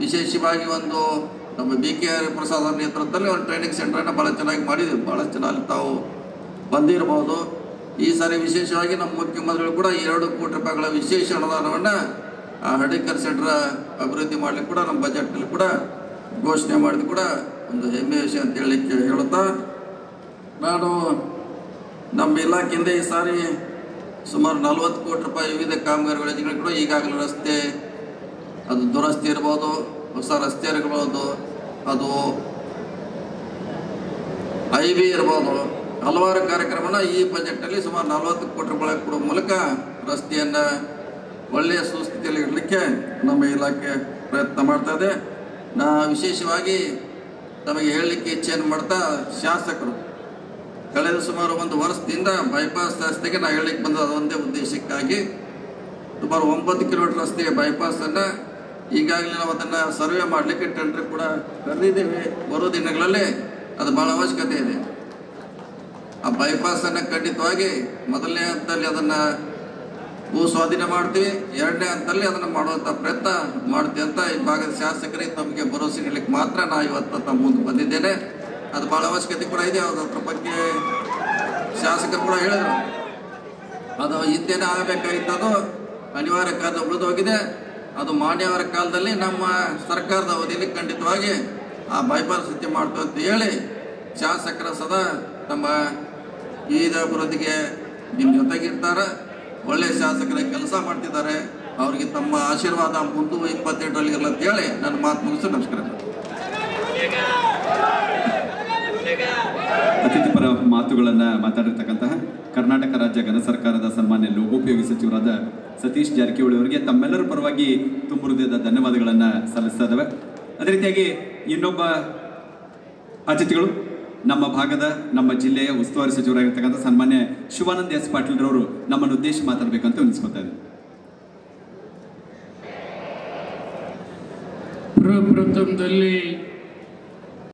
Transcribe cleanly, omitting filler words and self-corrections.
ವಿಶೇಷವಾಗಿ ಒಂದು ನಮ್ಮ BK ಪ್ರಸಾದ್ ಅವರ ನೇತೃತ್ವದಲ್ಲಿ ಒಂದು ಟ್ರೈನಿಂಗ್ ಸೆಂಟರನ್ನು ಭಾಳ ಚೆನ್ನಾಗಿ ಮಾಡಿದ್ದೀವಿ. ಭಾಳಷ್ಟು ಜನ ಅಲ್ಲಿ ತಾವು ಬಂದಿರಬಹುದು. ಈ ಸಾರಿ ವಿಶೇಷವಾಗಿ ನಮ್ಮ ಮುಖ್ಯಮಂತ್ರಿಗಳು ಕೂಡ 2 ಕೋಟಿ ರೂಪಾಯಿಗಳ ವಿಶೇಷ ಅನುದಾನವನ್ನು ಹರ್ಟಿಕಲ್ಚರ್ ಸೆಂಟರ್ ಅಭಿವೃದ್ಧಿ ಮಾಡಲಿಕ್ಕೆ ಕೂಡ ನಮ್ಮ ಬಜೆಟ್ನಲ್ಲಿ ಕೂಡ ಘೋಷಣೆ ಮಾಡಿದ್ದು ಕೂಡ ಒಂದು ಹೆಮ್ಮೆಯ ವಿಷಯ ಅಂತ ಹೇಳುತ್ತಾ, ನಾನು ನಮ್ಮ ಇಲಾಖೆಯಿಂದ ಈ ಸಾರಿ ಸುಮಾರು 40 ಕೋಟಿ ರೂಪಾಯಿ ವಿವಿಧ ಕಾಮಗಾರಿಗಳ ಯೋಜನೆಗಳು ಕೂಡ ಈಗಾಗಲೇ ರಸ್ತೆ, ಅದು ದುರಸ್ತಿ ಇರ್ಬೋದು, ಹೊಸ ರಸ್ತೆ ಇರ್ಬೋದು, ಅದು IB ಇರ್ಬೋದು, ಹಲವಾರು ಕಾರ್ಯಕ್ರಮನ ಈ ಬಜೆಟ್ನಲ್ಲಿ ಸುಮಾರು 40 ಕೋಟಿ ರೂಪಾಯಿ ಕೊಡುವ ಮೂಲಕ ರಸ್ತೆಯನ್ನು ಒಳ್ಳೆಯ ಸುಸ್ಥಿತಿಯಲ್ಲಿ ಇಡಲಿಕ್ಕೆ ನಮ್ಮ ಇಲಾಖೆ ಪ್ರಯತ್ನ ಮಾಡ್ತಾ ಇದೆ. ನಾ ವಿಶೇಷವಾಗಿ ತಮಗೆ ಹೇಳಲಿಕ್ಕೆ ಇಚ್ಛೆಯನ್ನು ಮಾಡ್ತಾ, ಶಾಸಕರು ಕಳೆದ ಸುಮಾರು 1 ವರ್ಷದಿಂದ ಬೈಪಾಸ್ ರಸ್ತೆಗೆ ನಾವು ಹೇಳಲಿಕ್ಕೆ ಬಂದ ಒಂದೇ ಉದ್ದೇಶಕ್ಕಾಗಿ ಸುಮಾರು 9 ಕಿಲೋಮೀಟರ್ ರಸ್ತೆಗೆ ಬೈಪಾಸನ್ನು ಈಗಾಗಲೇ ನಾವು ಅದನ್ನು ಸರ್ವೆ ಮಾಡಲಿಕ್ಕೆ ಟೆಂಡರ್ ಕೂಡ ಕರೆದಿದ್ದೇವೆ. ಬರೋ ದಿನಗಳಲ್ಲಿ ಅದು ಭಾಳ ಅವಶ್ಯಕತೆ ಇದೆ. ಆ ಬೈಪಾಸನ್ನು ಖಂಡಿತವಾಗಿ ಮೊದಲನೇ ಹಂತದಲ್ಲಿ ಅದನ್ನು ಭೂ ಸ್ವಾಧೀನ ಮಾಡ್ತೀವಿ, 2ನೇ ಹಂತದಲ್ಲಿ ಅದನ್ನು ಮಾಡುವಂಥ ಪ್ರಯತ್ನ ಮಾಡ್ತೀವಿ ಅಂತ ಈ ಭಾಗದ ಶಾಸಕರಿಗೆ ತಮಗೆ ಭರವಸೆ ನೀಡಲಿಕ್ಕೆ ಮಾತ್ರ ನಾನು ಇವತ್ತು ತಮ್ಮ ಮುಂದೆ ಬಂದಿದ್ದೇನೆ. ಅದು ಭಾಳ ಅವಶ್ಯಕತೆ ಕೂಡ ಇದೆ. ಅದ್ರ ಬಗ್ಗೆ ಶಾಸಕರು ಕೂಡ ಹೇಳಿದರು. ಅದು ಹಿಂದೆನೇ ಆಗಬೇಕಾಗಿತ್ತದು ಅನಿವಾರ್ಯ ಕಾಲದ ಉಳಿದೋಗಿದೆ. ಅದು ಮಾನ್ಯವರ ಕಾಲದಲ್ಲಿ ನಮ್ಮ ಸರ್ಕಾರದ ಅವಧಿಯಲ್ಲಿ ಖಂಡಿತವಾಗಿ ಆ ಬೈಪಾಸ್ ಸ್ಥಿತಿ ಮಾಡ್ತೀವಿ ಅಂತ ಹೇಳಿ ಶಾಸಕರ ಸದಾ ನಮ್ಮ ವಿವಿಧ ಅಭಿವೃದ್ಧಿಗೆ ನಿಮ್ಮ ಜೊತೆಗಿರ್ತಾರೆ. ಒಳ್ಳೆಯ ಶಾಸಕರ ಕೆಲಸ ಮಾಡ್ತಿದ್ದಾರೆ. ಅವರಿಗೆ ತಮ್ಮ ಆಶೀರ್ವಾದ ಮುಂದೆ 28ರಲ್ಲಿ ಇರಲ್ಲ ಅಂತ ಹೇಳಿ ನನ್ನ ಮಾತು ಮುಗಿಸಿ ನಮಸ್ಕಾರ. ಅತಿಥಿಪರ ಮಾತುಗಳನ್ನು ಮಾತಾಡಿರ್ತಕ್ಕಂತಹ ಕರ್ನಾಟಕ ರಾಜ್ಯ ಘನ ಸರ್ಕಾರದ ಸನ್ಮಾನ್ಯ ಲೋಕೋಪಯೋಗಿ ಸಚಿವರಾದ ಸತೀಶ್ ಜಾರಕಿಹೊಳಿ ಅವರಿಗೆ ತಮ್ಮೆಲ್ಲರ ಪರವಾಗಿ ತುಂಬ ಹೃದಯದ ಧನ್ಯವಾದಗಳನ್ನು ಸಲ್ಲಿಸ್ತಾ ಇದ್ದಾವೆ. ಅದೇ ರೀತಿಯಾಗಿ ಇನ್ನೊಬ್ಬ ಅತಿಥಿಗಳು ನಮ್ಮ ಭಾಗದ, ನಮ್ಮ ಜಿಲ್ಲೆಯ ಉಸ್ತುವಾರಿ ಸಚಿವರಾಗಿರ್ತಕ್ಕಂಥ ಸನ್ಮಾನ್ಯ ಶಿವಾನಂದ ಎಸ್ ಪಾಟೀಲ್ರವರು ನಮ್ಮನ್ನು ಉದ್ದೇಶ ಮಾತಾಡಬೇಕಂತ ಅನಿಸ್ಕೊತಾ ಇದ್ದಾರೆ. ಪ್ರಪ್ರಥಮದಲ್ಲಿ